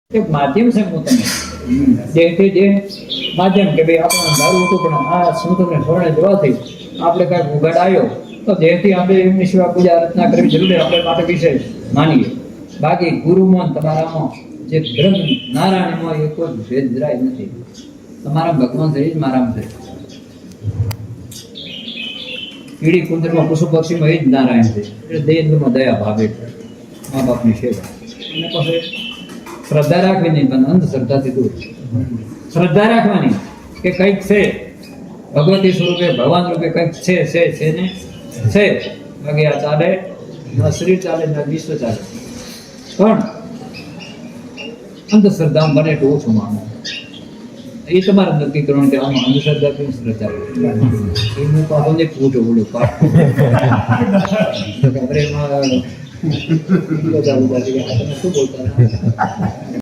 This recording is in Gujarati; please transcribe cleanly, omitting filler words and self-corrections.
એક માધ્યમ છે પોતાનું દેહથી દેહ માધ્યમ કે ભાઈ આપણને દારૂ હતું પણ આ સંતોને શરણે જવાથી આપણે કાંઈક ઉગાડ આવ્યો તો દેહથી આપણે એમની સિવાય પૂજા અર્ચના કરવી જરૂરી આપણે માટે વિશેષ માનીએ. બાકી ગુરુમાં તમારામાં જે બ્રહ્મ નારાયણમાં એ કોઈ ભેદ જરાય નથી. તમારા ભગવાન છે એ જ મારામાં છે. કીડી કુંદરમાં પશુ પક્ષીમાં એ જ નારાયણ છે. એટલે દેહમાં દયા ભાવે છે, મા બાપની સેવા. અને પછી શ્રદ્ધા રાખવી નહીં, પણ અંધશ્રદ્ધાથી દૂર. શ્રદ્ધા રાખવાની કે કંઈક છે ભગવતી સ્વરૂપે ભગવાન રૂપે કંઈક છે ને છે. બાકી આ ચાલે ના શરીર ચાલે ના વિશ્વ ચાલે. પણ અંધશ્રદ્ધા બને એટલું ઓછું માનો. એ તમારે નક્કી કરવાનું કે આમાં અંધશ્રદ્ધા કેમ શ્રદ્ધા એનું પાછો ને પૂછો બોલું શું બોલતા